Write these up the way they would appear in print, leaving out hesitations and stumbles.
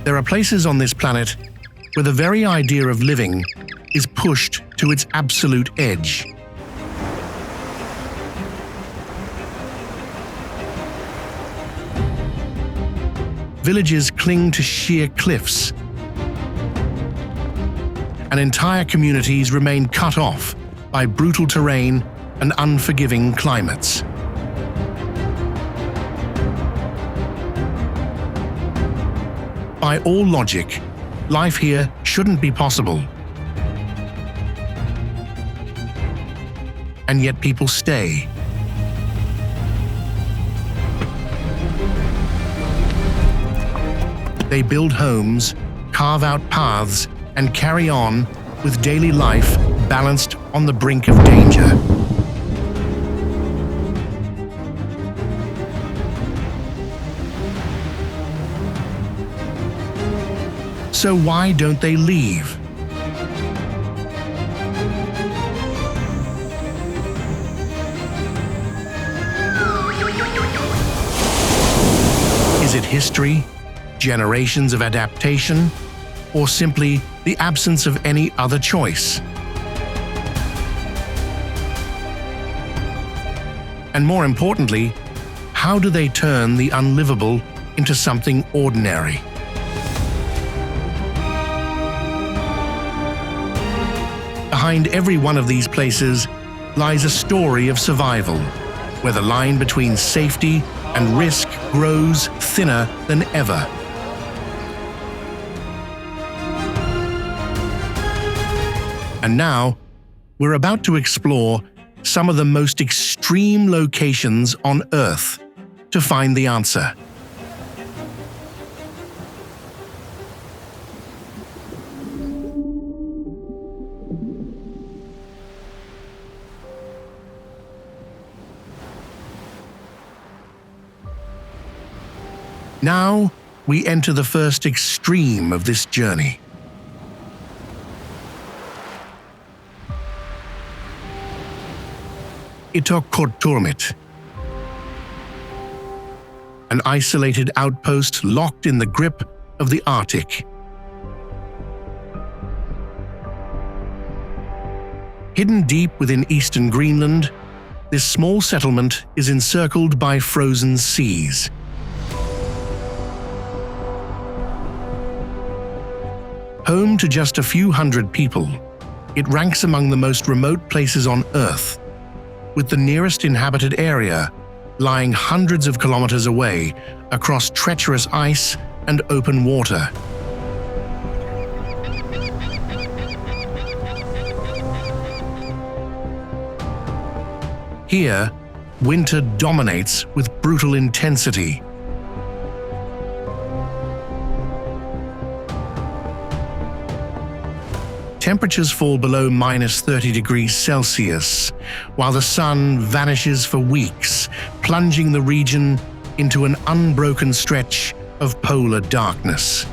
There are places on this planet where the very idea of living is pushed to its absolute edge. Villages cling to sheer cliffs, and entire communities remain cut off by brutal terrain and unforgiving climates. By all logic, life here shouldn't be possible. And yet people stay. They build homes, carve out paths, and carry on with daily life balanced on the brink of danger. So why don't they leave? Is it history, generations of adaptation, or simply the absence of any other choice? And more importantly, how do they turn the unlivable into something ordinary? Behind every one of these places lies a story of survival, where the line between safety and risk grows thinner than ever. And now, we're about to explore some of the most extreme locations on Earth to find the answer. Now, we enter the first extreme of this journey. Ittoqqortoormiit, an isolated outpost locked in the grip of the Arctic. Hidden deep within eastern Greenland, this small settlement is encircled by frozen seas. Home to just a few hundred people, it ranks among the most remote places on Earth, with the nearest inhabited area lying hundreds of kilometers away across treacherous ice and open water. Here, winter dominates with brutal intensity. Temperatures fall below -30 degrees Celsius, while the sun vanishes for weeks, plunging the region into an unbroken stretch of polar darkness.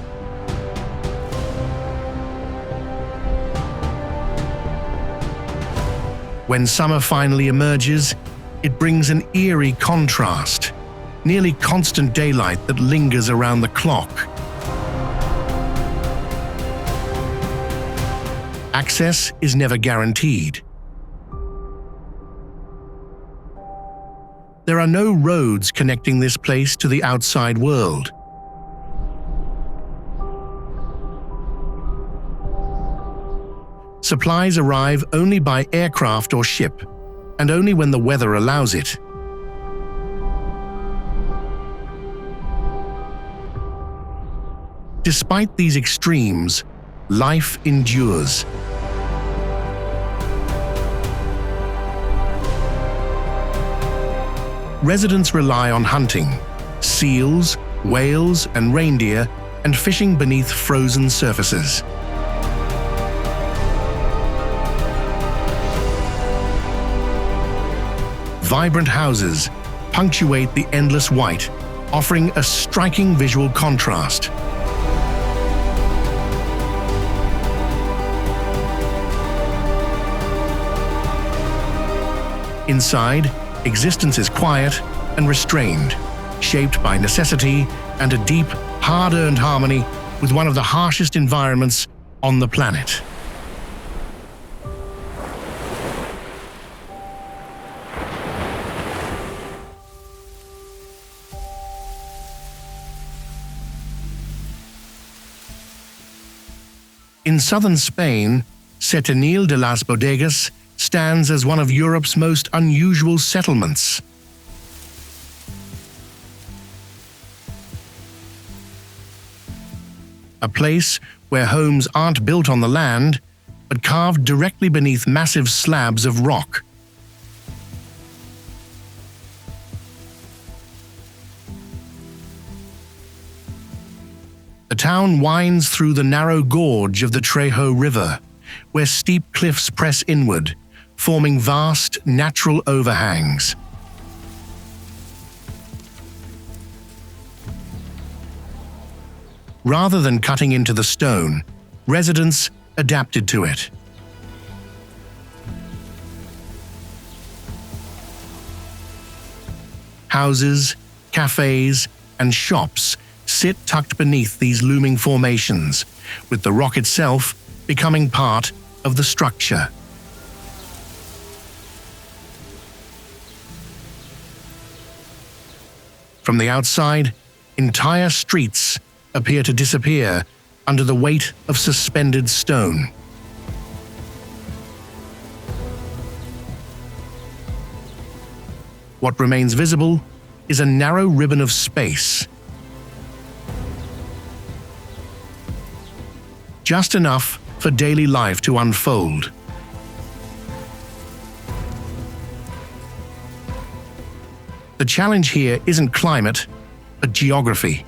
When summer finally emerges, it brings an eerie contrast, nearly constant daylight that lingers around the clock. Access is never guaranteed. There are no roads connecting this place to the outside world. Supplies arrive only by aircraft or ship, and only when the weather allows it. Despite these extremes, life endures. Residents rely on hunting, seals, whales, and reindeer, and fishing beneath frozen surfaces. Vibrant houses punctuate the endless white, offering a striking visual contrast. Inside, existence is quiet and restrained, shaped by necessity and a deep, hard-earned harmony with one of the harshest environments on the planet. In southern Spain, Setenil de las Bodegas stands as one of Europe's most unusual settlements. A place where homes aren't built on the land, but carved directly beneath massive slabs of rock. The town winds through the narrow gorge of the Trejo River, where steep cliffs press inward, forming vast natural overhangs. Rather than cutting into the stone, residents adapted to it. Houses, cafes, and shops sit tucked beneath these looming formations, with the rock itself becoming part of the structure. From the outside, entire streets appear to disappear under the weight of suspended stone. What remains visible is a narrow ribbon of space, just enough for daily life to unfold. The challenge here isn't climate, but geography.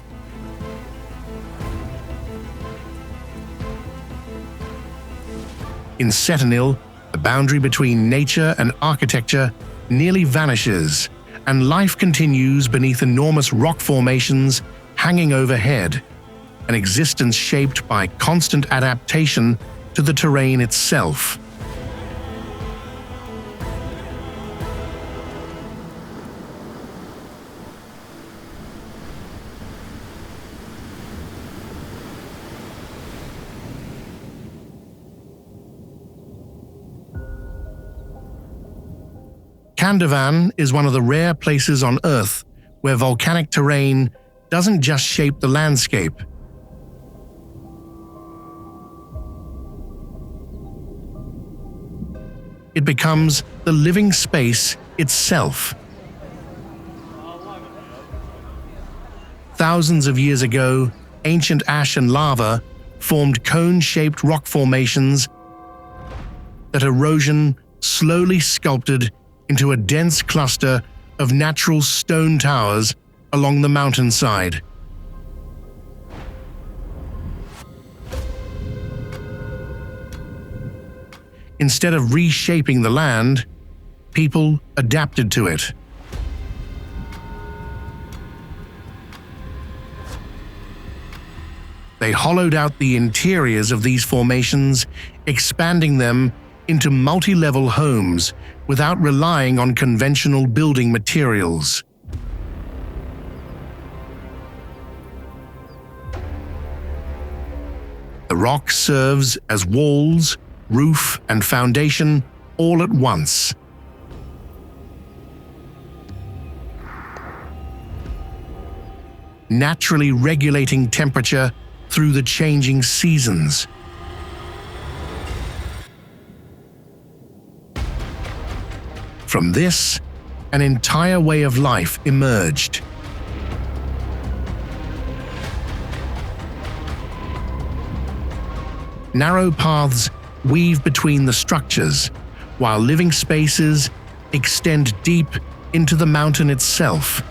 In Setenil, the boundary between nature and architecture nearly vanishes, and life continues beneath enormous rock formations hanging overhead, an existence shaped by constant adaptation to the terrain itself. Kandovan is one of the rare places on Earth where volcanic terrain doesn't just shape the landscape. It becomes the living space itself. Thousands of years ago, ancient ash and lava formed cone-shaped rock formations that erosion slowly sculpted into a dense cluster of natural stone towers along the mountainside. Instead of reshaping the land, people adapted to it. They hollowed out the interiors of these formations, expanding them into multi-level homes without relying on conventional building materials. The rock serves as walls, roof, and foundation all at once. Naturally regulating temperature through the changing seasons. From this, an entire way of life emerged. Narrow paths weave between the structures, while living spaces extend deep into the mountain itself.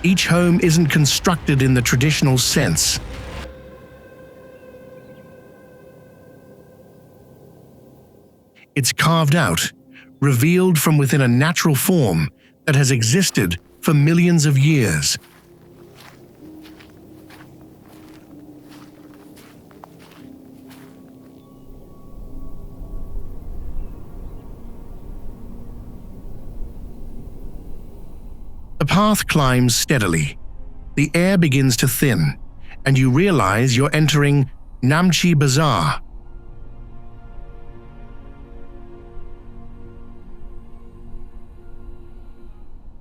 Each home isn't constructed in the traditional sense. It's carved out, revealed from within a natural form that has existed for millions of years. The path climbs steadily. The air begins to thin, and you realize you're entering Namche Bazaar.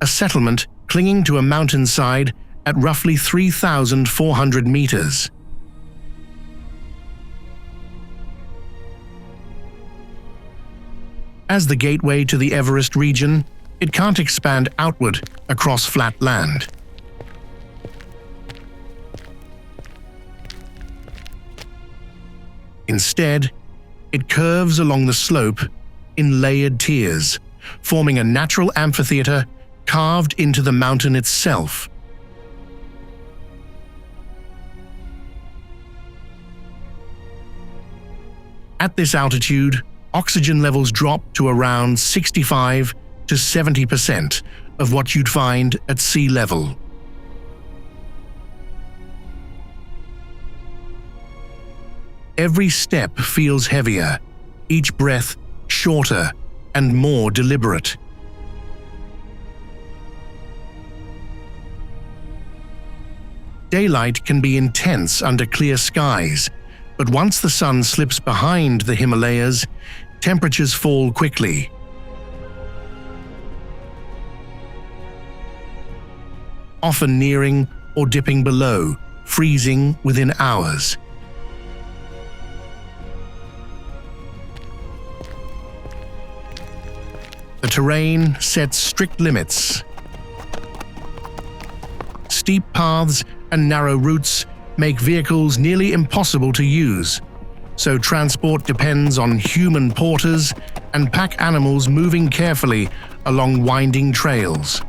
A settlement clinging to a mountainside at roughly 3,400 meters. As the gateway to the Everest region, it can't expand outward across flat land. Instead, it curves along the slope in layered tiers, forming a natural amphitheater carved into the mountain itself. At this altitude, oxygen levels drop to around 65 to 70% of what you'd find at sea level. Every step feels heavier, each breath shorter and more deliberate. Daylight can be intense under clear skies, but once the sun slips behind the Himalayas, temperatures fall quickly. Often nearing or dipping below, freezing within hours. The terrain sets strict limits. Steep paths and narrow routes make vehicles nearly impossible to use, so transport depends on human porters and pack animals moving carefully along winding trails.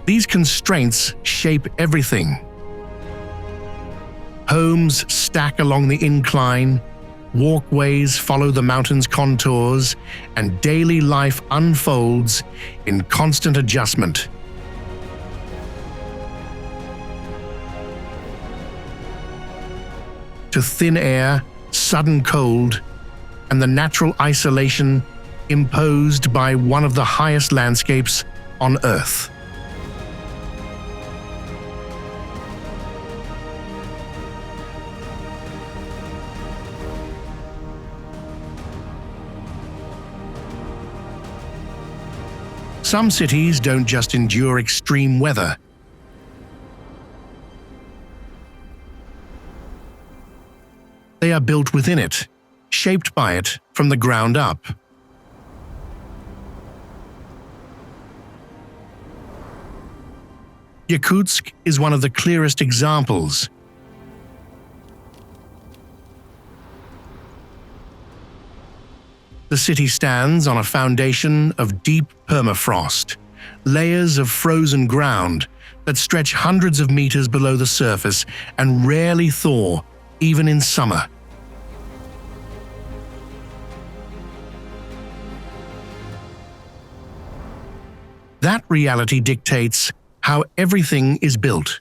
These constraints shape everything. Homes stack along the incline, walkways follow the mountain's contours, and daily life unfolds in constant adjustment. To thin air, sudden cold, and the natural isolation imposed by one of the highest landscapes on Earth. Some cities don't just endure extreme weather. They are built within it, shaped by it from the ground up. Yakutsk is one of the clearest examples. The city stands on a foundation of deep permafrost, layers of frozen ground that stretch hundreds of meters below the surface and rarely thaw, even in summer. That reality dictates how everything is built.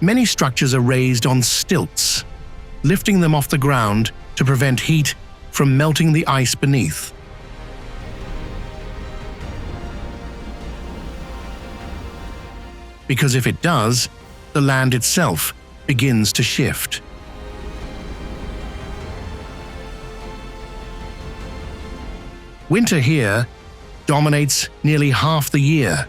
Many structures are raised on stilts, lifting them off the ground to prevent heat from melting the ice beneath. Because if it does, the land itself begins to shift. Winter here dominates nearly half the year.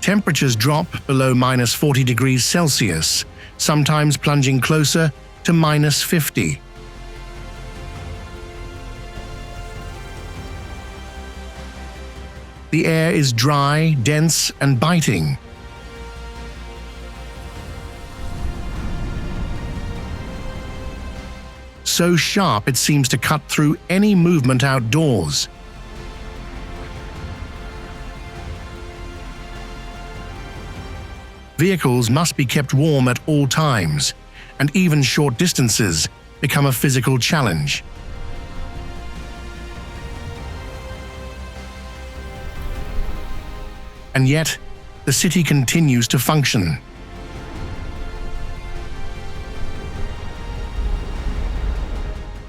Temperatures drop below minus 40 degrees Celsius, sometimes plunging closer to minus 50. The air is dry, dense, and biting. So sharp it seems to cut through any movement outdoors. Vehicles must be kept warm at all times, and even short distances become a physical challenge. and yet the city continues to function.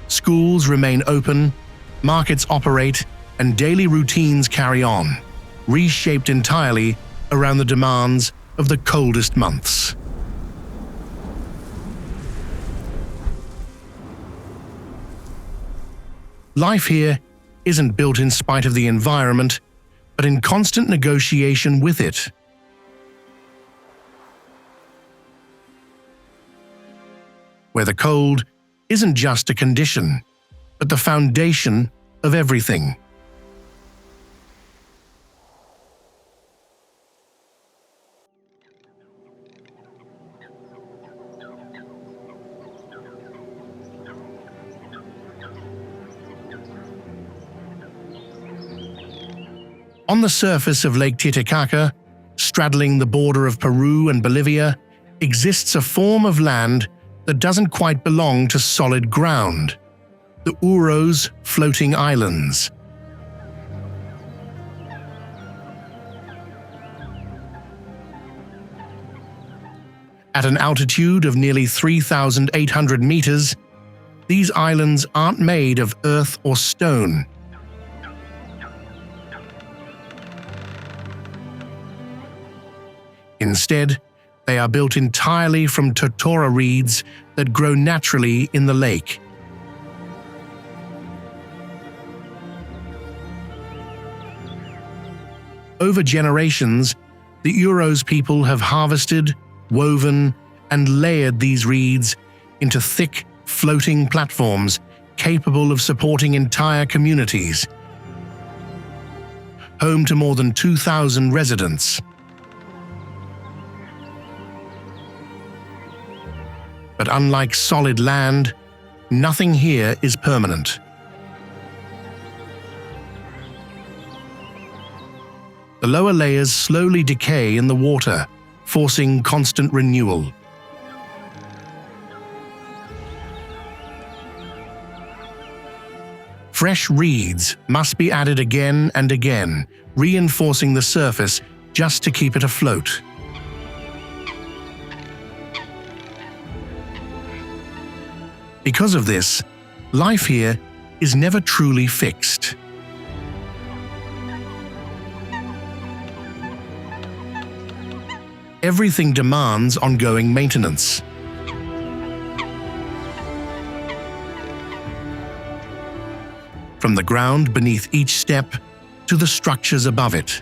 Schools remain open, markets operate, and daily routines carry on, reshaped entirely around the demands of the coldest months. Life here isn't built in spite of the environment, but in constant negotiation with it. Where the cold isn't just a condition, but the foundation of everything. On the surface of Lake Titicaca, straddling the border of Peru and Bolivia, exists a form of land that doesn't quite belong to solid ground: the Uros floating islands. At an altitude of nearly 3,800 meters, these islands aren't made of earth or stone. Instead, they are built entirely from totora reeds that grow naturally in the lake. Over generations, the Uros people have harvested, woven, and layered these reeds into thick, floating platforms capable of supporting entire communities, home to more than 2,000 residents. But unlike solid land, nothing here is permanent. The lower layers slowly decay in the water, forcing constant renewal. Fresh reeds must be added again and again, reinforcing the surface just to keep it afloat. Because of this, life here is never truly fixed. Everything demands ongoing maintenance. From the ground beneath each step to the structures above it.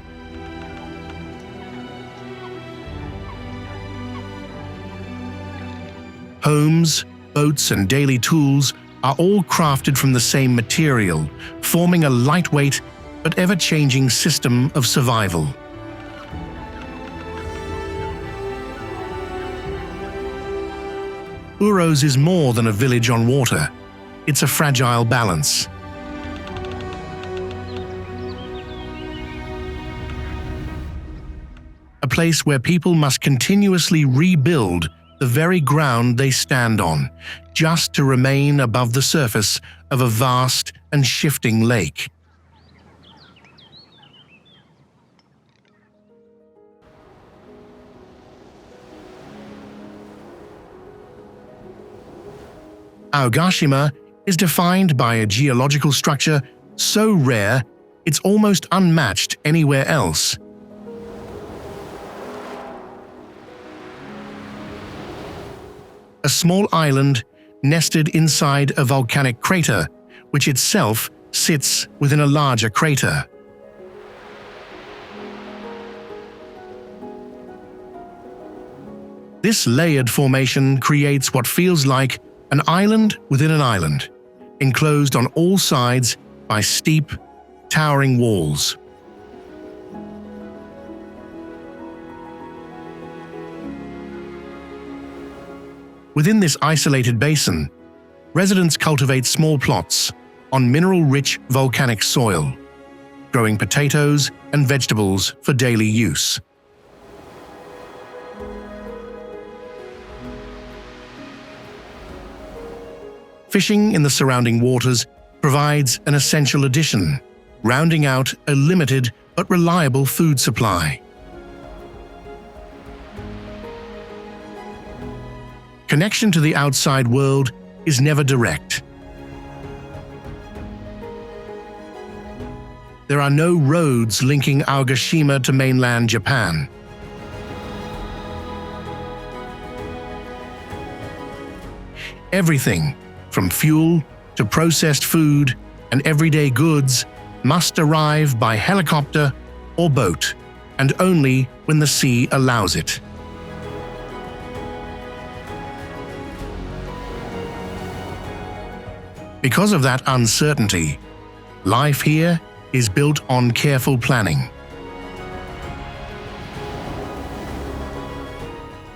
Homes, boats, and daily tools are all crafted from the same material, forming a lightweight but ever-changing system of survival. Uros is more than a village on water. It's a fragile balance. A place where people must continuously rebuild the very ground they stand on, just to remain above the surface of a vast and shifting lake. Aogashima is defined by a geological structure so rare it's almost unmatched anywhere else. A small island nested inside a volcanic crater, which itself sits within a larger crater. This layered formation creates what feels like an island within an island, enclosed on all sides by steep, towering walls. Within this isolated basin, residents cultivate small plots on mineral-rich volcanic soil, growing potatoes and vegetables for daily use. Fishing in the surrounding waters provides an essential addition, rounding out a limited but reliable food supply. Connection to the outside world is never direct. There are no roads linking Aogashima to mainland Japan. Everything, from fuel to processed food and everyday goods, must arrive by helicopter or boat, and only when the sea allows it. Because of that uncertainty, life here is built on careful planning.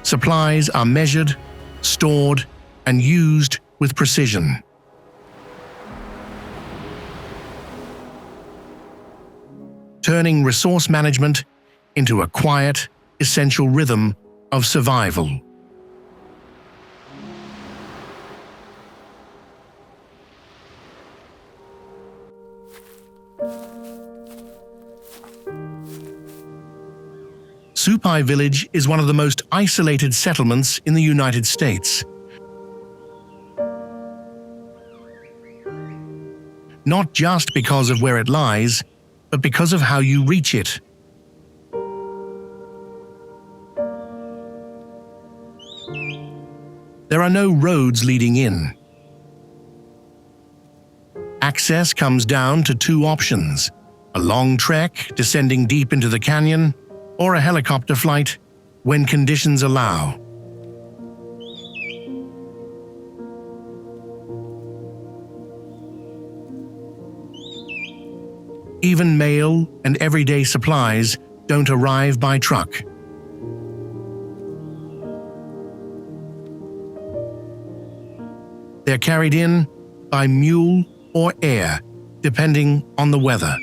Supplies are measured, stored, and used with precision. Turning resource management into a quiet, essential rhythm of survival. Supai Village is one of the most isolated settlements in the United States. Not just because of where it lies, but because of how you reach it. There are no roads leading in. Access comes down to two options: a long trek descending deep into the canyon, or a helicopter flight when conditions allow. Even mail and everyday supplies don't arrive by truck. They're carried in by mule or air, depending on the weather.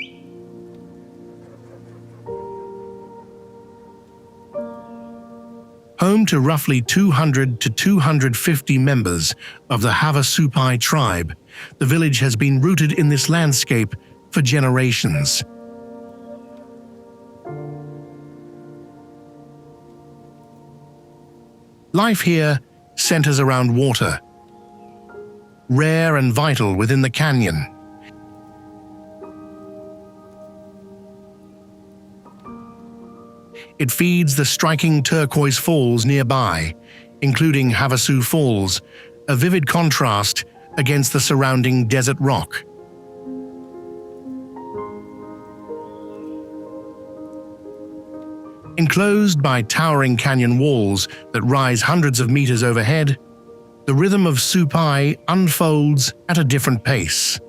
Home to roughly 200 to 250 members of the Havasupai tribe, the village has been rooted in this landscape for generations. Life here centers around water, rare and vital within the canyon. It feeds the striking turquoise falls nearby, including Havasu Falls, a vivid contrast against the surrounding desert rock. Enclosed by towering canyon walls that rise hundreds of meters overhead, the rhythm of Supai unfolds at a different pace.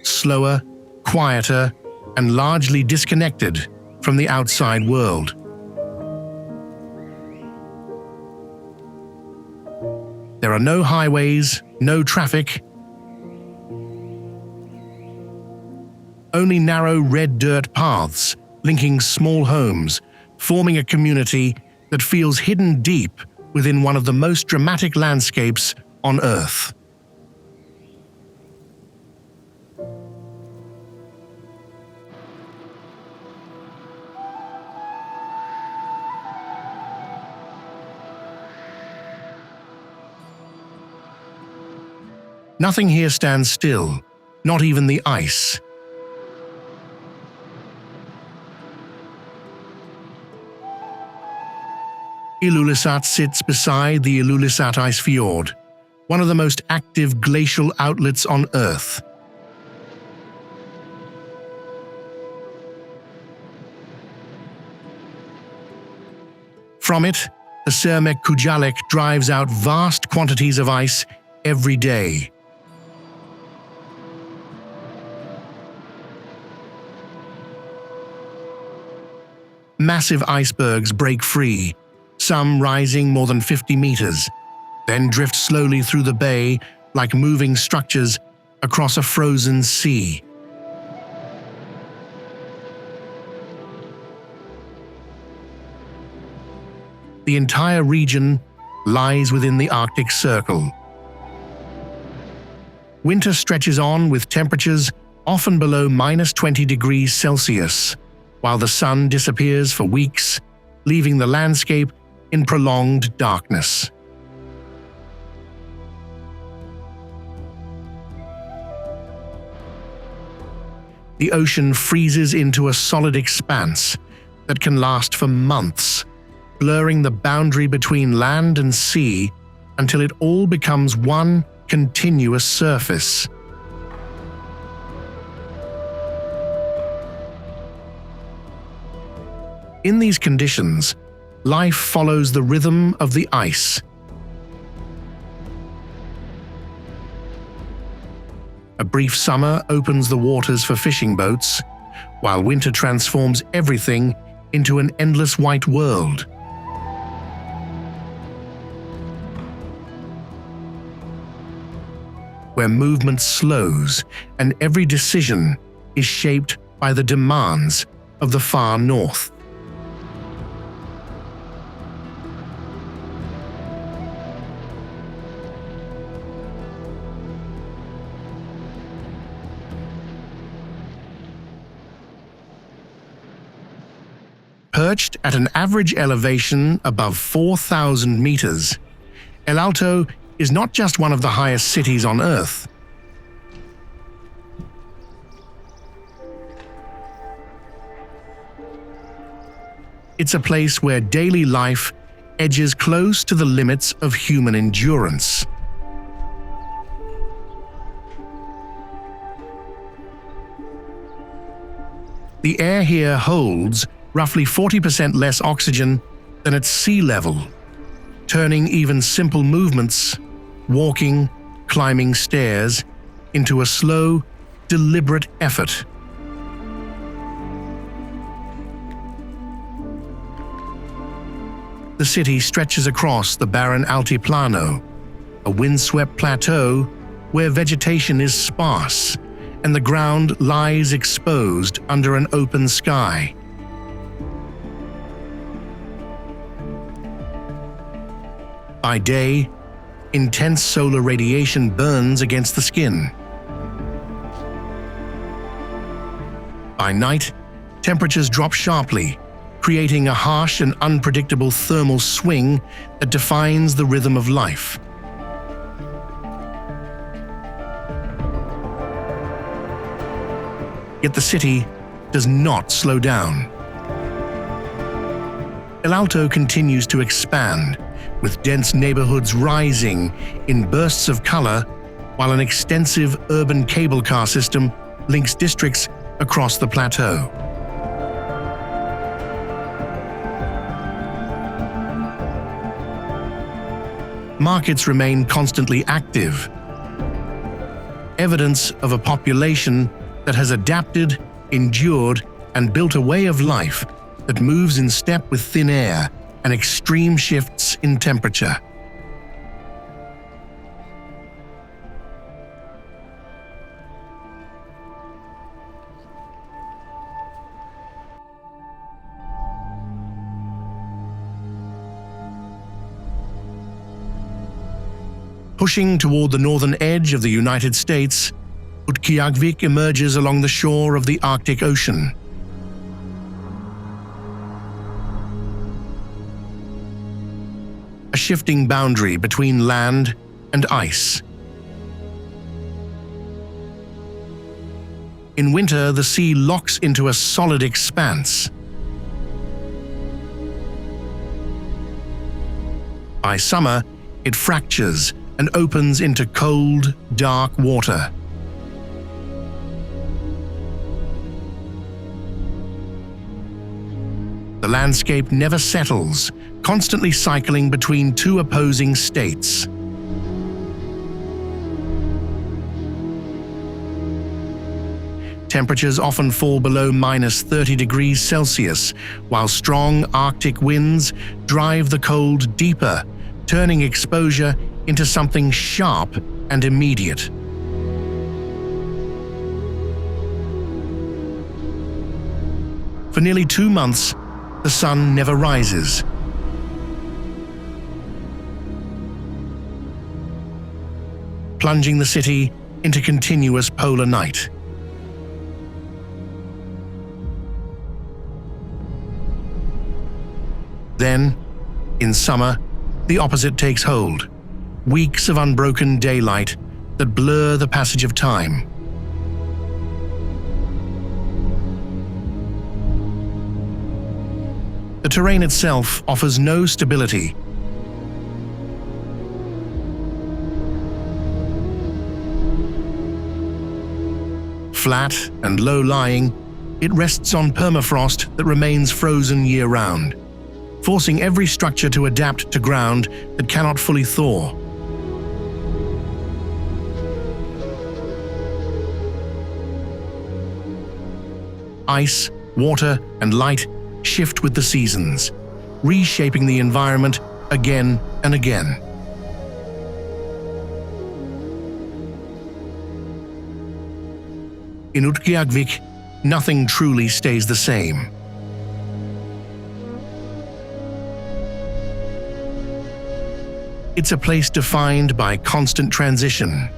Slower, quieter, and largely disconnected from the outside world. There are no highways, no traffic, only narrow red dirt paths linking small homes, forming a community that feels hidden deep within one of the most dramatic landscapes on Earth. Nothing here stands still, not even the ice. Ilulissat sits beside the Ilulissat Ice Fjord, one of the most active glacial outlets on Earth. From it, the Sermek Kujalek drives out vast quantities of ice every day. Massive icebergs break free, some rising more than 50 meters, then drift slowly through the bay like moving structures across a frozen sea. The entire region lies within the Arctic Circle. Winter stretches on with temperatures often below -20 degrees Celsius, while the sun disappears for weeks, leaving the landscape in prolonged darkness. The ocean freezes into a solid expanse that can last for months, blurring the boundary between land and sea until it all becomes one continuous surface. In these conditions, life follows the rhythm of the ice. A brief summer opens the waters for fishing boats, while winter transforms everything into an endless white world. Where movement slows and every decision is shaped by the demands of the far north. Perched at an average elevation above 4,000 meters, El Alto is not just one of the highest cities on Earth. It's a place where daily life edges close to the limits of human endurance. The air here holds roughly 40% less oxygen than at sea level, turning even simple movements, walking, climbing stairs, into a slow, deliberate effort. The city stretches across the barren Altiplano, a windswept plateau where vegetation is sparse and the ground lies exposed under an open sky. By day, intense solar radiation burns against the skin. By night, temperatures drop sharply, creating a harsh and unpredictable thermal swing that defines the rhythm of life. Yet the city does not slow down. El Alto continues to expand, with dense neighborhoods rising in bursts of color, while an extensive urban cable car system links districts across the plateau. Markets remain constantly active, evidence of a population that has adapted, endured, and built a way of life that moves in step with thin air and extreme shifts in temperature. Pushing toward the northern edge of the United States, Utqiaġvik emerges along the shore of the Arctic Ocean. A shifting boundary between land and ice. In winter, the sea locks into a solid expanse. By summer, it fractures and opens into cold, dark water. The landscape never settles, constantly cycling between two opposing states. Temperatures often fall below -30 degrees Celsius, while strong Arctic winds drive the cold deeper, turning exposure into something sharp and immediate. For nearly 2 months, the sun never rises. Plunging the city into continuous polar night. Then, in summer, the opposite takes hold. Weeks of unbroken daylight that blur the passage of time. The terrain itself offers no stability. Flat and low-lying, it rests on permafrost that remains frozen year-round, forcing every structure to adapt to ground that cannot fully thaw. Ice, water, and light shift with the seasons, reshaping the environment again and again. In Utqiaġvik, nothing truly stays the same. It's a place defined by constant transition,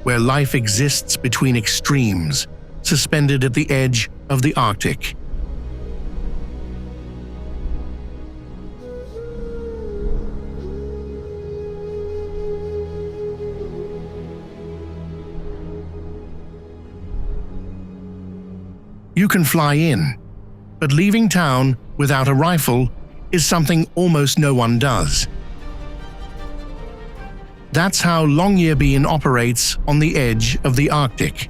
where life exists between extremes, suspended at the edge of the Arctic. You can fly in, but leaving town without a rifle is something almost no one does. That's how Longyearbyen operates on the edge of the Arctic.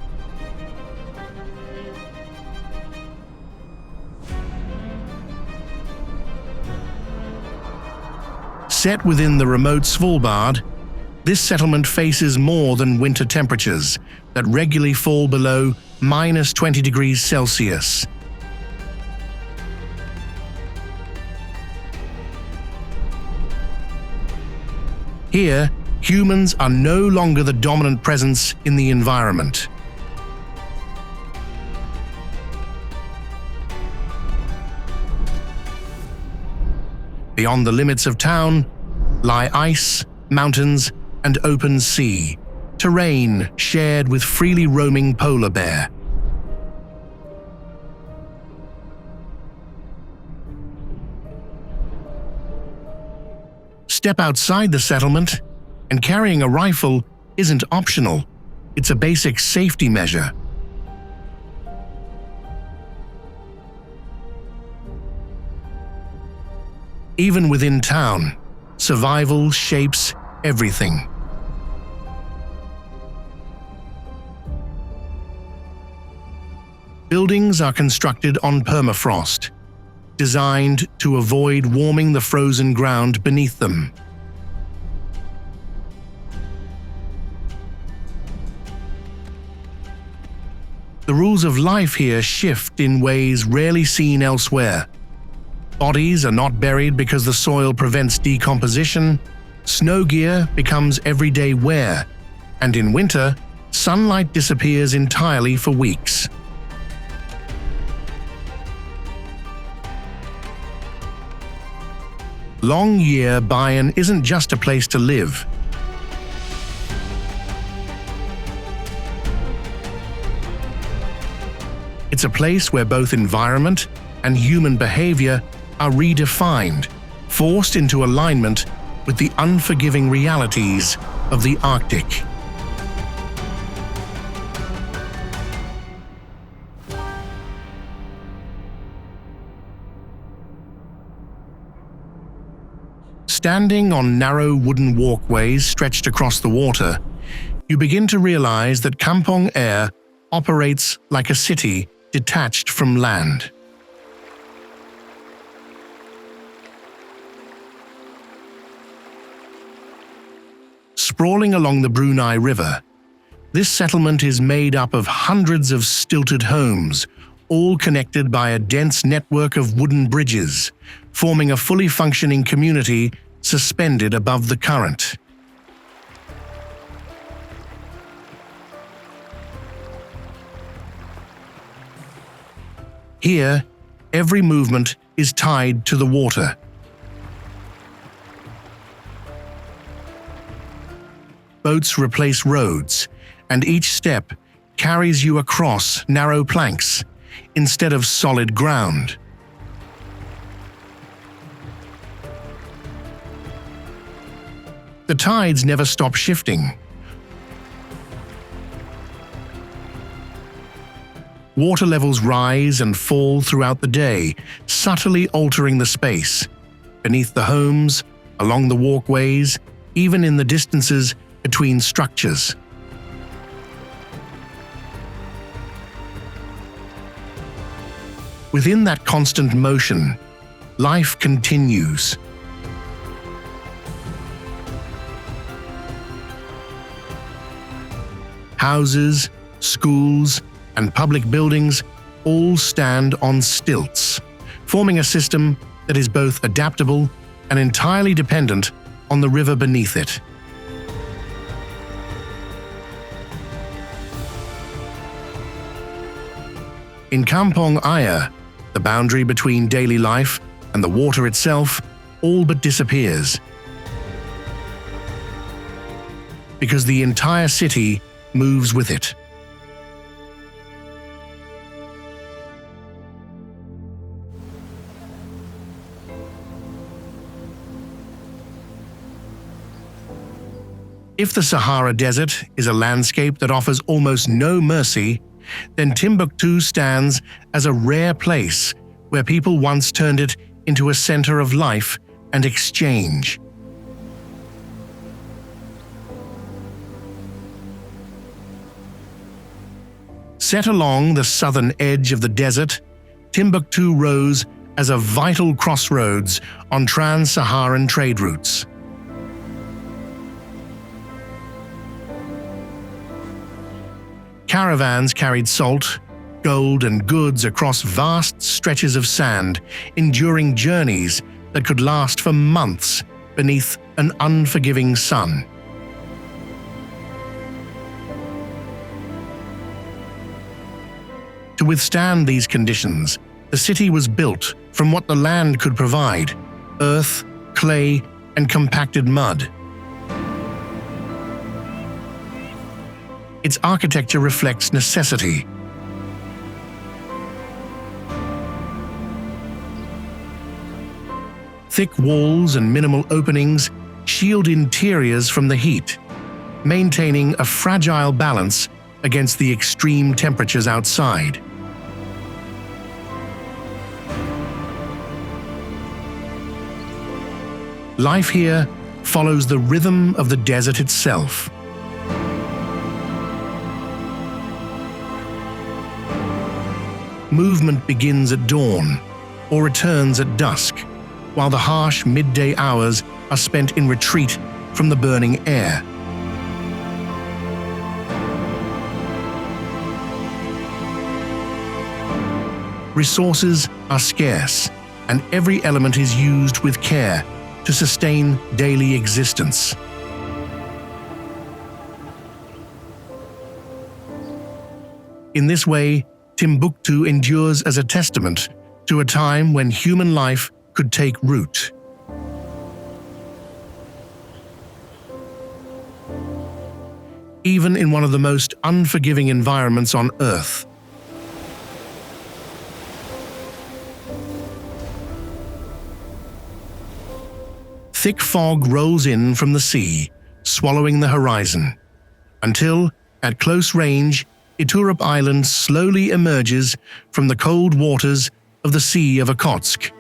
Set within the remote Svalbard, this settlement faces more than winter temperatures that regularly fall below -20 degrees Celsius. Here, humans are no longer the dominant presence in the environment. Beyond the limits of town lie ice, mountains, and open sea, terrain shared with freely roaming polar bear. Step outside the settlement, and carrying a rifle isn't optional. It's a basic safety measure. Even within town, survival shapes everything. Buildings are constructed on permafrost, designed to avoid warming the frozen ground beneath them. The rules of life here shift in ways rarely seen elsewhere. Bodies are not buried because the soil prevents decomposition, snow gear becomes everyday wear, and in winter, sunlight disappears entirely for weeks. Longyearbyen isn't just a place to live. It's a place where both environment and human behavior are redefined, forced into alignment with the unforgiving realities of the Arctic. Standing on narrow wooden walkways stretched across the water, you begin to realize that Kampong Ayer operates like a city detached from land. Sprawling along the Brunei River, this settlement is made up of hundreds of stilted homes, all connected by a dense network of wooden bridges, forming a fully functioning community suspended above the current. Here, every movement is tied to the water. Boats replace roads, and each step carries you across narrow planks instead of solid ground. The tides never stop shifting. Water levels rise and fall throughout the day, subtly altering the space, beneath the homes, along the walkways, even in the distances between structures. Within that constant motion, life continues. Houses, schools, and public buildings all stand on stilts, forming a system that is both adaptable and entirely dependent on the river beneath it. In Kampong Ayer, the boundary between daily life and the water itself all but disappears, because the entire city moves with it. If the Sahara Desert is a landscape that offers almost no mercy, then Timbuktu stands as a rare place where people once turned it into a center of life and exchange. Set along the southern edge of the desert, Timbuktu rose as a vital crossroads on trans-Saharan trade routes. Caravans carried salt, gold, and goods across vast stretches of sand, enduring journeys that could last for months beneath an unforgiving sun. To withstand these conditions, the city was built from what the land could provide: earth, clay, and compacted mud. Its architecture reflects necessity. Thick walls and minimal openings shield interiors from the heat, maintaining a fragile balance against the extreme temperatures outside. Life here follows the rhythm of the desert itself. Movement begins at dawn or returns at dusk, while the harsh midday hours are spent in retreat from the burning air. Resources are scarce, and every element is used with care to sustain daily existence. In this way, Timbuktu endures as a testament to a time when human life could take root. Even in one of the most unforgiving environments on Earth. Thick fog rolls in from the sea, swallowing the horizon, until, at close range, Iturup Island slowly emerges from the cold waters of the Sea of Yakutsk.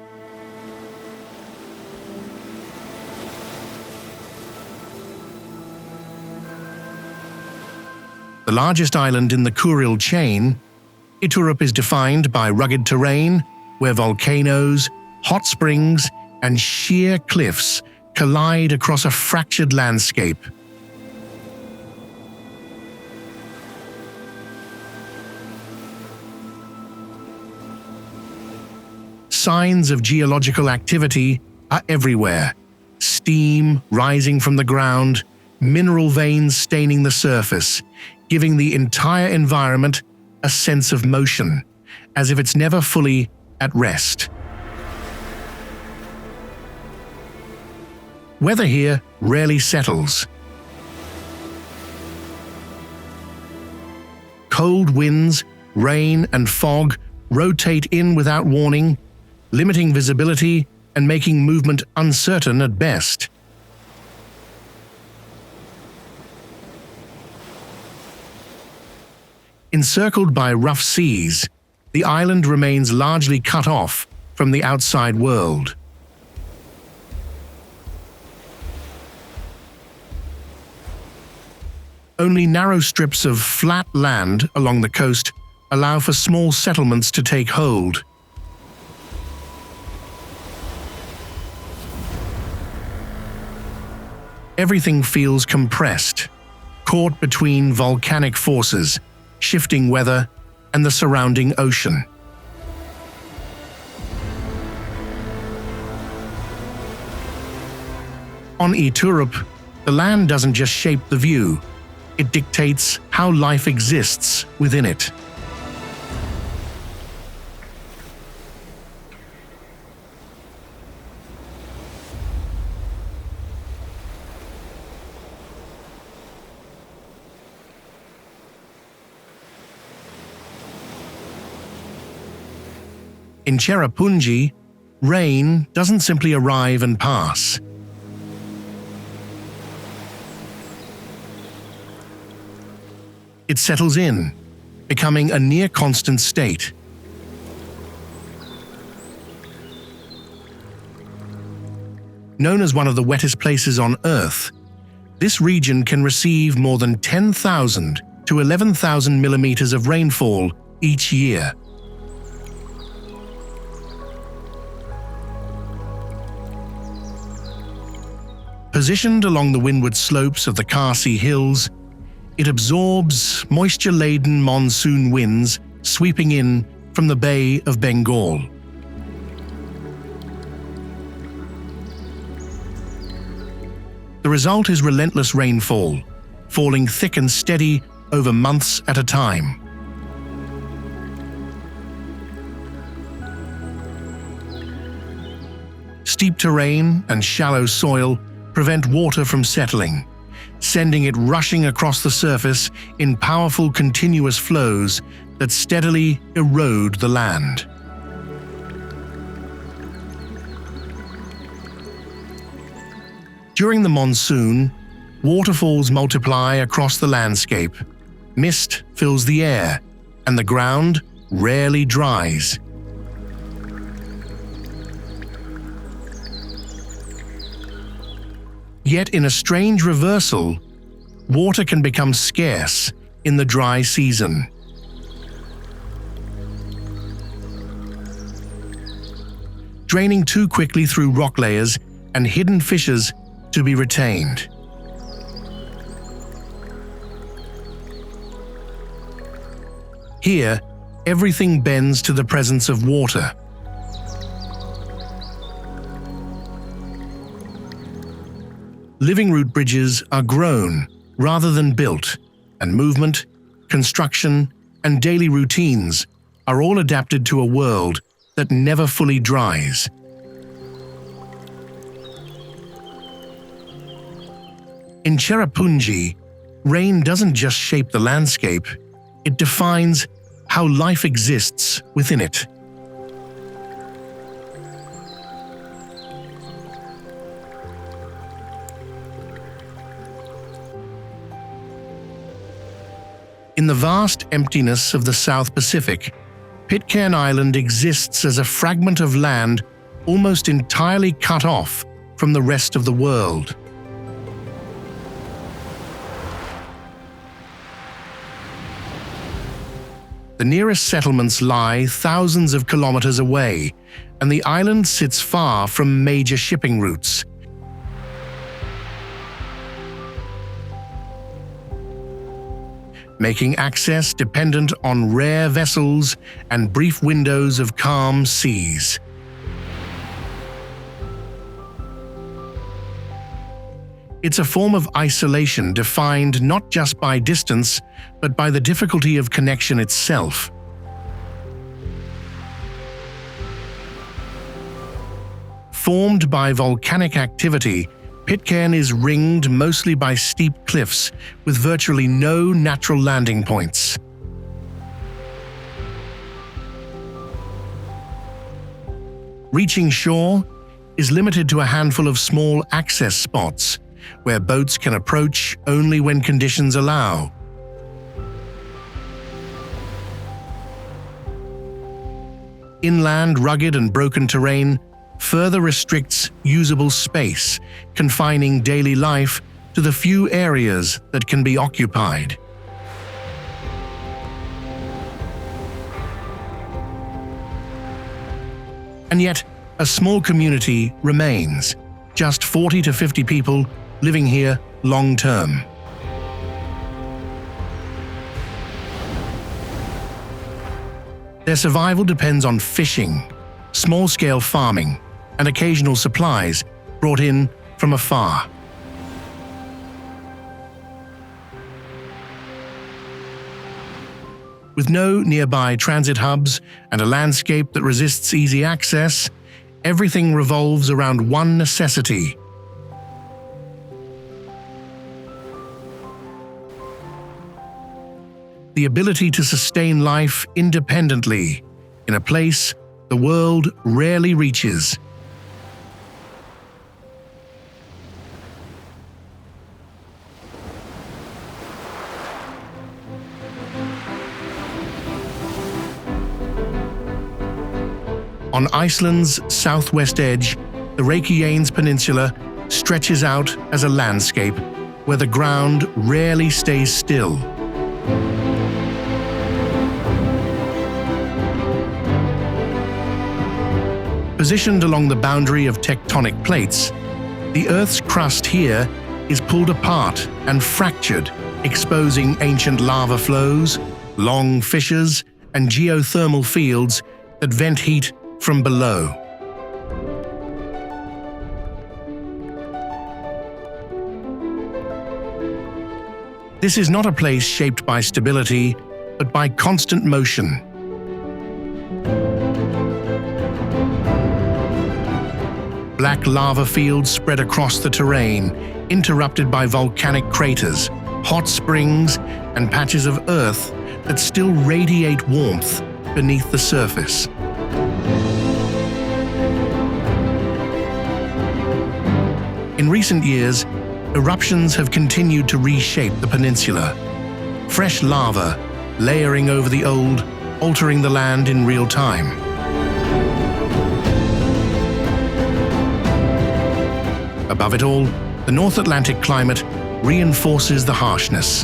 The largest island in the Kuril chain, Iturup is defined by rugged terrain where volcanoes, hot springs, and sheer cliffs collide across a fractured landscape. Signs of geological activity are everywhere: steam rising from the ground, mineral veins staining the surface, giving the entire environment a sense of motion, as if it's never fully at rest. Weather here rarely settles. Cold winds, rain, and fog rotate in without warning, limiting visibility and making movement uncertain at best. Encircled by rough seas, the island remains largely cut off from the outside world. Only narrow strips of flat land along the coast allow for small settlements to take hold. Everything feels compressed, caught between volcanic forces, shifting weather, and the surrounding ocean. On Iturup, the land doesn't just shape the view, it dictates how life exists within it. In Cherrapunji, rain doesn't simply arrive and pass. It settles in, becoming a near-constant state. Known as one of the wettest places on Earth, this region can receive more than 10,000 to 11,000 millimeters of rainfall each year. Positioned along the windward slopes of the Khasi Hills, it absorbs moisture-laden monsoon winds sweeping in from the Bay of Bengal. The result is relentless rainfall, falling thick and steady over months at a time. Steep terrain and shallow soil prevent water from settling, sending it rushing across the surface in powerful continuous flows that steadily erode the land. During the monsoon, waterfalls multiply across the landscape, mist fills the air, and the ground rarely dries. Yet in a strange reversal, water can become scarce in the dry season. Draining too quickly through rock layers and hidden fissures to be retained. Here, everything bends to the presence of water. Living root bridges are grown rather than built, and movement, construction, and daily routines are all adapted to a world that never fully dries. In Cherrapunji, rain doesn't just shape the landscape, it defines how life exists within it. In the vast emptiness of the South Pacific, Pitcairn Island exists as a fragment of land almost entirely cut off from the rest of the world. The nearest settlements lie thousands of kilometers away, and the island sits far from major shipping routes. Making access dependent on rare vessels and brief windows of calm seas. It's a form of isolation defined not just by distance, but by the difficulty of connection itself. Formed by volcanic activity, Pitcairn is ringed mostly by steep cliffs with virtually no natural landing points. Reaching shore is limited to a handful of small access spots, where boats can approach only when conditions allow. Inland, rugged and broken terrain further restricts usable space, confining daily life to the few areas that can be occupied. And yet, a small community remains, just 40 to 50 people living here long-term. Their survival depends on fishing, small-scale farming, and occasional supplies brought in from afar. With no nearby transit hubs and a landscape that resists easy access, everything revolves around one necessity: the ability to sustain life independently in a place the world rarely reaches. On Iceland's southwest edge, the Reykjanes Peninsula stretches out as a landscape where the ground rarely stays still. Positioned along the boundary of tectonic plates, the Earth's crust here is pulled apart and fractured, exposing ancient lava flows, long fissures, and geothermal fields that vent heat from below. This is not a place shaped by stability, but by constant motion. Black lava fields spread across the terrain, interrupted by volcanic craters, hot springs, and patches of earth that still radiate warmth beneath the surface. In recent years, eruptions have continued to reshape the peninsula. Fresh lava layering over the old, altering the land in real time. Above it all, the North Atlantic climate reinforces the harshness.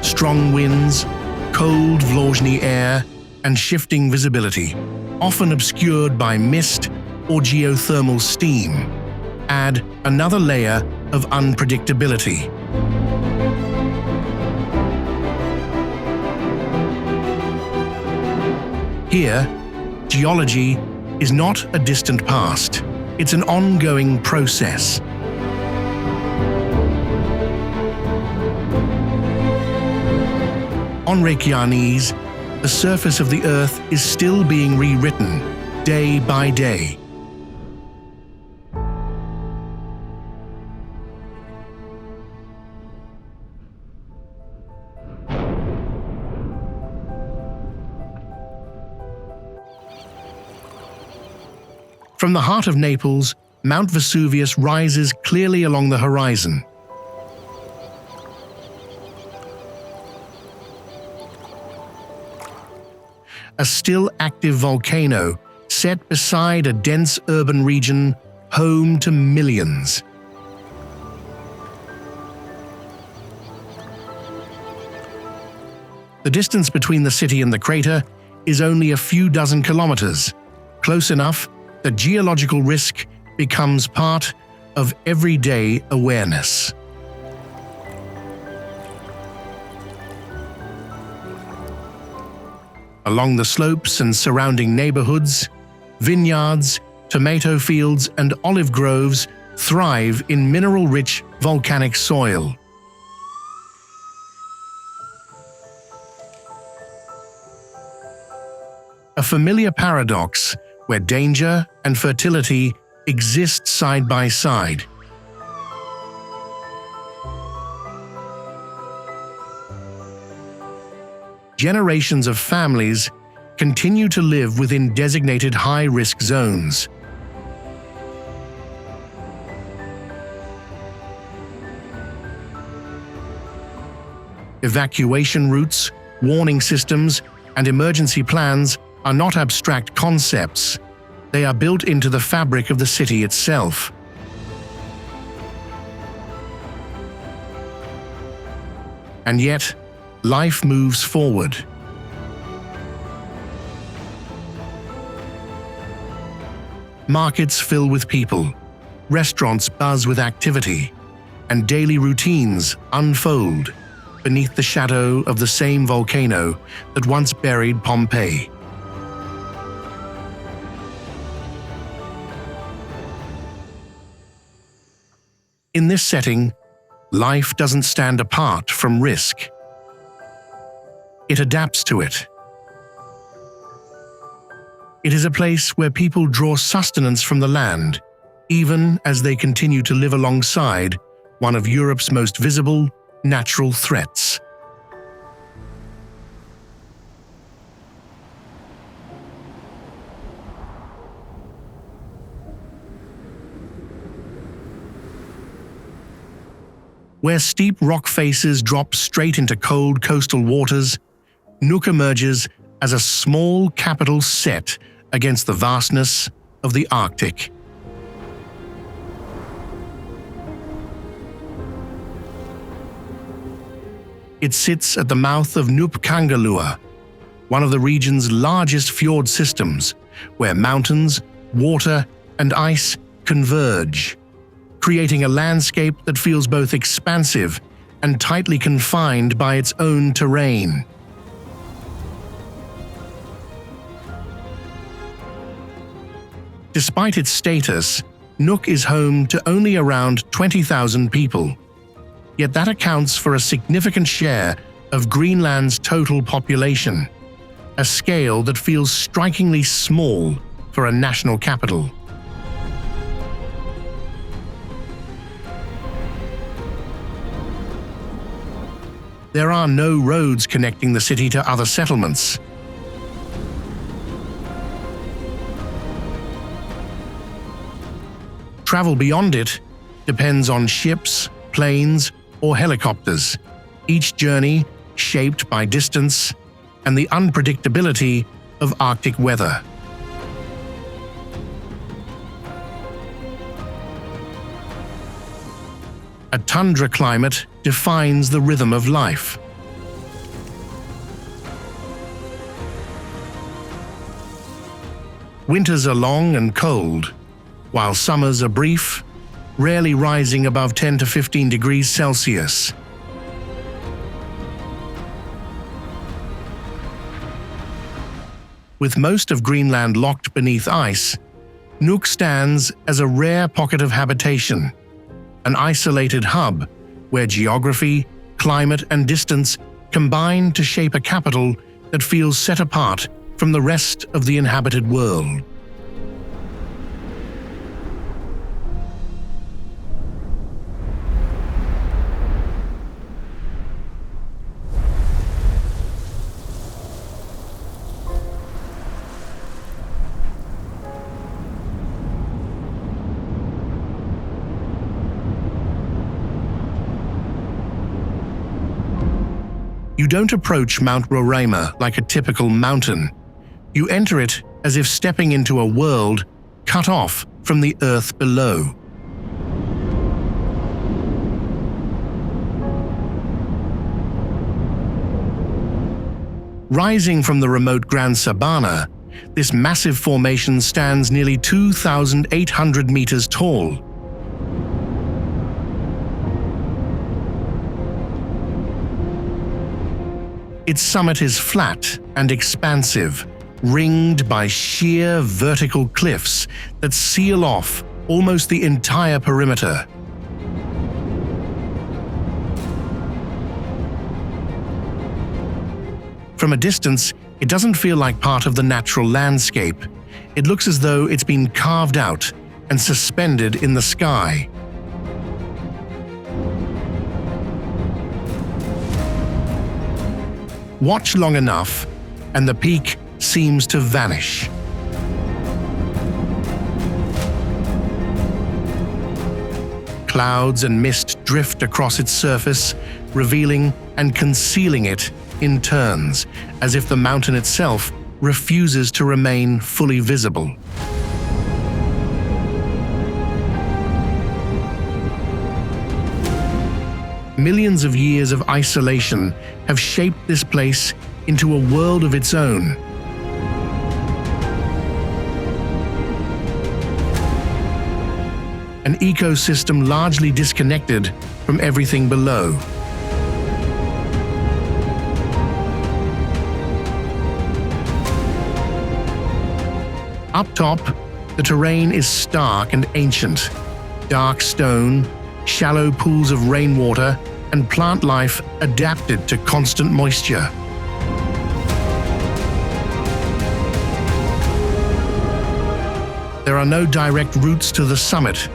Strong winds, cold Vlozhny air, and shifting visibility, often obscured by mist or geothermal steam, add another layer of unpredictability. Here, geology is not a distant past, it's an ongoing process. On Reykjanes, the surface of the Earth is still being rewritten, day by day. From the heart of Naples, Mount Vesuvius rises clearly along the horizon. A still active volcano set beside a dense urban region home to millions. The distance between the city and the crater is only a few dozen kilometers, close enough that geological risk becomes part of everyday awareness. Along the slopes and surrounding neighborhoods, vineyards, tomato fields, and olive groves thrive in mineral-rich volcanic soil. A familiar paradox where danger and fertility exist side by side. Generations of families continue to live within designated high-risk zones. Evacuation routes, warning systems, and emergency plans are not abstract concepts. They are built into the fabric of the city itself. And yet, life moves forward. Markets fill with people, restaurants buzz with activity, and daily routines unfold beneath the shadow of the same volcano that once buried Pompeii. In this setting, life doesn't stand apart from risk. It adapts to it. It is a place where people draw sustenance from the land, even as they continue to live alongside one of Europe's most visible natural threats. Where steep rock faces drop straight into cold coastal waters, Nuuk emerges as a small capital set against the vastness of the Arctic. It sits at the mouth of Nuuk, one of the region's largest fjord systems, where mountains, water, and ice converge, creating a landscape that feels both expansive and tightly confined by its own terrain. Despite its status, Nuuk is home to only around 20,000 people. Yet that accounts for a significant share of Greenland's total population, a scale that feels strikingly small for a national capital. There are no roads connecting the city to other settlements. Travel beyond it depends on ships, planes, or helicopters, each journey shaped by distance and the unpredictability of Arctic weather. A tundra climate defines the rhythm of life. Winters are long and cold, while summers are brief, rarely rising above 10 to 15 degrees Celsius. With most of Greenland locked beneath ice, Nuuk stands as a rare pocket of habitation, an isolated hub where geography, climate, and distance combine to shape a capital that feels set apart from the rest of the inhabited world. You don't approach Mount Roraima like a typical mountain. You enter it as if stepping into a world cut off from the earth below. Rising from the remote Grand Sabana, this massive formation stands nearly 2,800 meters tall. Its summit is flat and expansive, ringed by sheer vertical cliffs that seal off almost the entire perimeter. From a distance, it doesn't feel like part of the natural landscape. It looks as though it's been carved out and suspended in the sky. Watch long enough, and the peak seems to vanish. Clouds and mist drift across its surface, revealing and concealing it in turns, as if the mountain itself refuses to remain fully visible. Millions of years of isolation have shaped this place into a world of its own. An ecosystem largely disconnected from everything below. Up top, the terrain is stark and ancient. Dark stone, shallow pools of rainwater, and plant life adapted to constant moisture. There are no direct routes to the summit,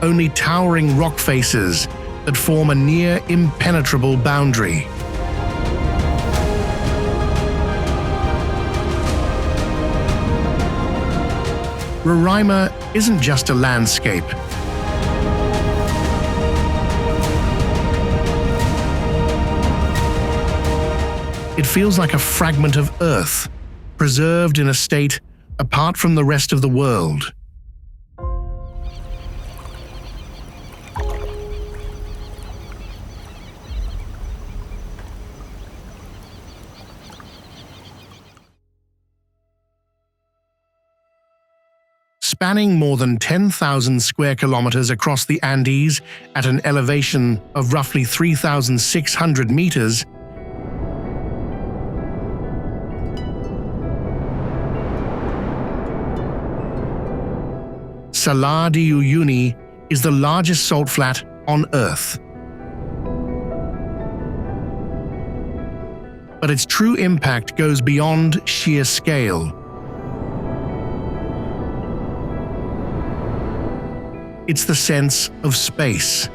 only towering rock faces that form a near impenetrable boundary. Roraima isn't just a landscape. It feels like a fragment of Earth, preserved in a state apart from the rest of the world. Spanning more than 10,000 square kilometers across the Andes at an elevation of roughly 3,600 meters, Salar de Uyuni is the largest salt flat on Earth. But its true impact goes beyond sheer scale. It's the sense of space.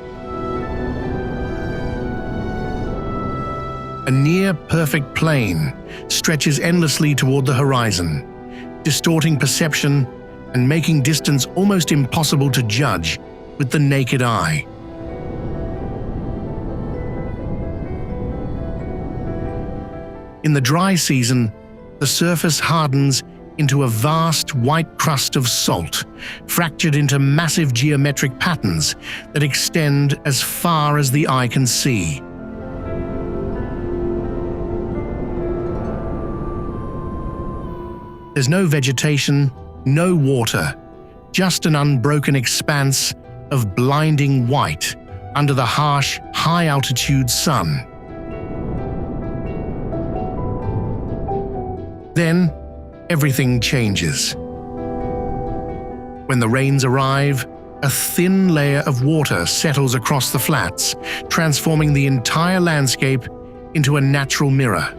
A near-perfect plane stretches endlessly toward the horizon, distorting perception and making distance almost impossible to judge with the naked eye. In the dry season, the surface hardens into a vast white crust of salt, fractured into massive geometric patterns that extend as far as the eye can see. There's no vegetation, no water, just an unbroken expanse of blinding white under the harsh, high-altitude sun. Then, everything changes. When the rains arrive, a thin layer of water settles across the flats, transforming the entire landscape into a natural mirror.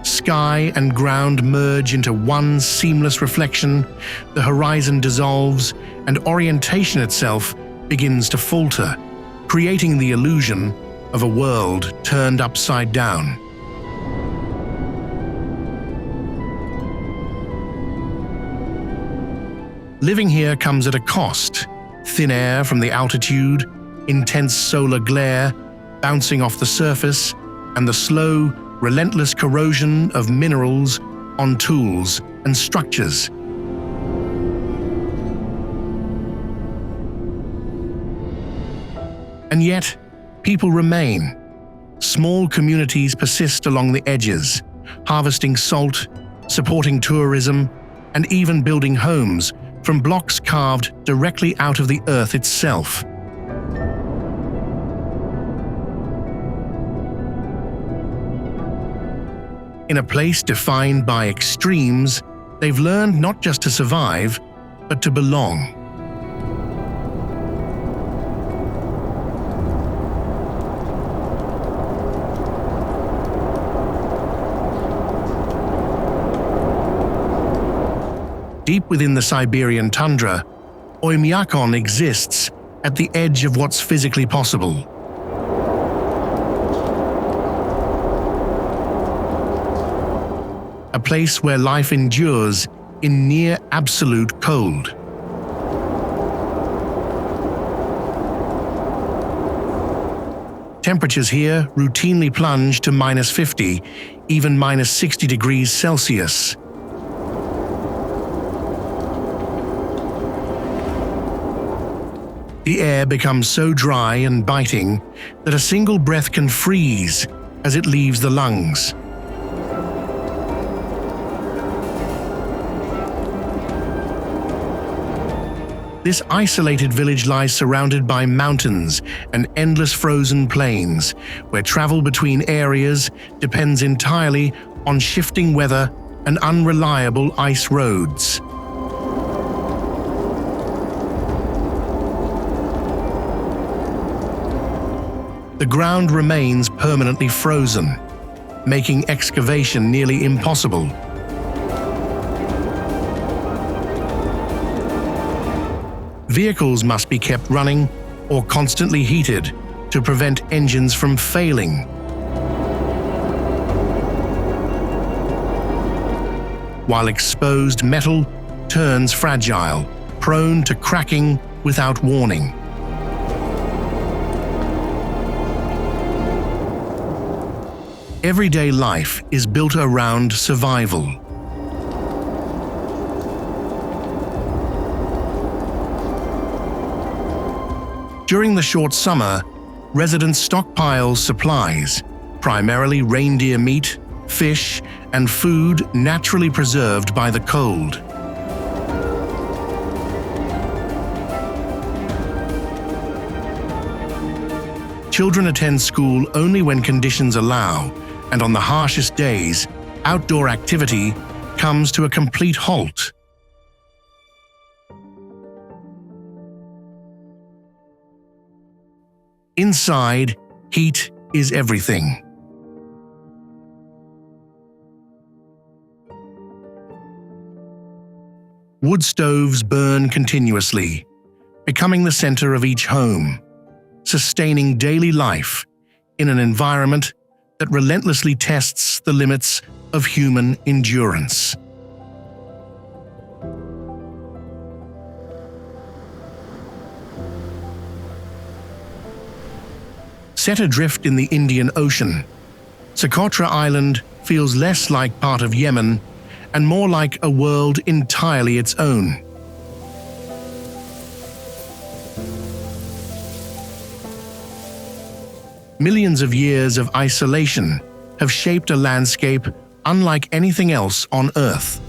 Sky and ground merge into one seamless reflection, the horizon dissolves, and orientation itself begins to falter, creating the illusion of a world turned upside down. Living here comes at a cost. Thin air from the altitude, intense solar glare bouncing off the surface, and the slow, relentless corrosion of minerals on tools and structures. And yet, people remain. Small communities persist along the edges, harvesting salt, supporting tourism, and even building homes from blocks carved directly out of the earth itself. In a place defined by extremes, they've learned not just to survive, but to belong. Deep within the Siberian tundra, Oymyakon exists at the edge of what's physically possible. A place where life endures in near absolute cold. Temperatures here routinely plunge to -50, even -60 degrees Celsius. The air becomes so dry and biting that a single breath can freeze as it leaves the lungs. This isolated village lies surrounded by mountains and endless frozen plains, where travel between areas depends entirely on shifting weather and unreliable ice roads. The ground remains permanently frozen, making excavation nearly impossible. Vehicles must be kept running or constantly heated to prevent engines from failing. While exposed metal turns fragile, prone to cracking without warning. Everyday life is built around survival. During the short summer, residents stockpile supplies, primarily reindeer meat, fish, and food naturally preserved by the cold. Children attend school only when conditions allow, and on the harshest days, outdoor activity comes to a complete halt. Inside, heat is everything. Wood stoves burn continuously, becoming the center of each home, sustaining daily life in an environment that relentlessly tests the limits of human endurance. Set adrift in the Indian Ocean, Socotra Island feels less like part of Yemen and more like a world entirely its own. Millions of years of isolation have shaped a landscape unlike anything else on Earth.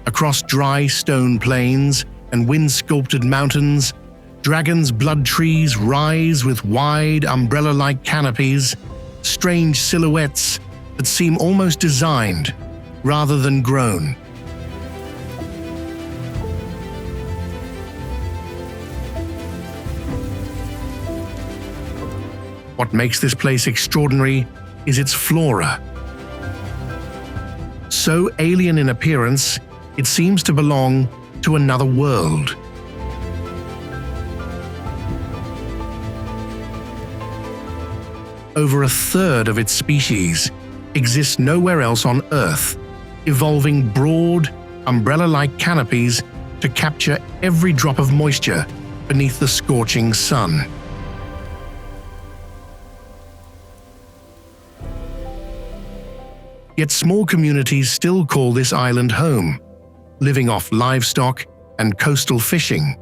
Across dry stone plains and wind-sculpted mountains, dragon's blood trees rise with wide umbrella-like canopies, strange silhouettes that seem almost designed rather than grown. What makes this place extraordinary is its flora. So alien in appearance, it seems to belong to another world. Over a third of its species exists nowhere else on Earth, evolving broad, umbrella-like canopies to capture every drop of moisture beneath the scorching sun. Yet small communities still call this island home, living off livestock and coastal fishing.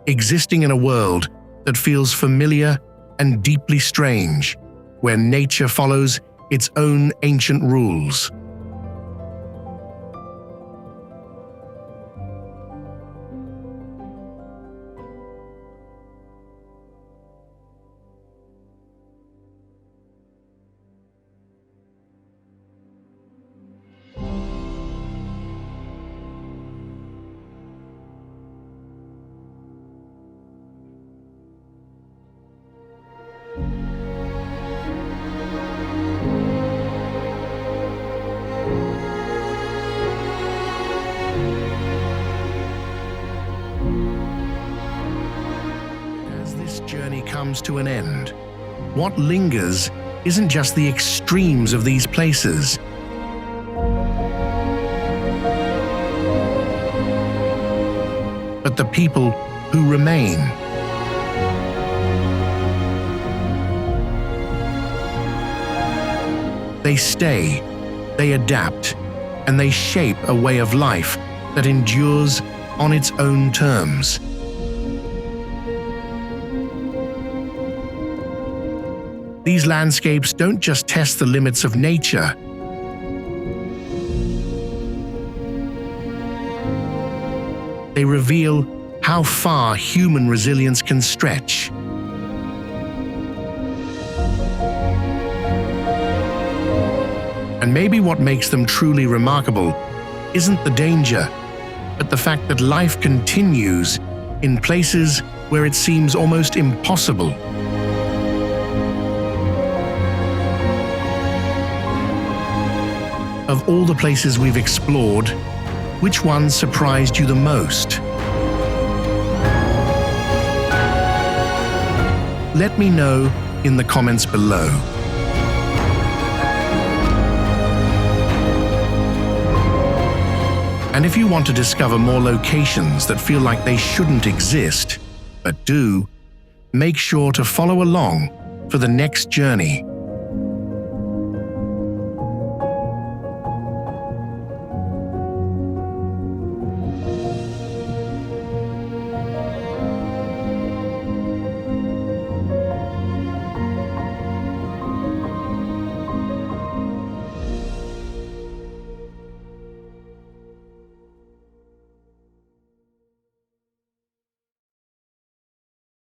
Existing in a world that feels familiar and deeply strange, where nature follows its own ancient rules. Journey comes to an end, what lingers isn't just the extremes of these places, the people who remain. They stay, they adapt, and they shape a way of life that endures on its own terms. These landscapes don't just test the limits of nature. They reveal how far human resilience can stretch. And maybe what makes them truly remarkable isn't the danger, but the fact that life continues in places where it seems almost impossible. Of all the places we've explored, which one surprised you the most? Let me know in the comments below. And if you want to discover more locations that feel like they shouldn't exist, but do, make sure to follow along for the next journey.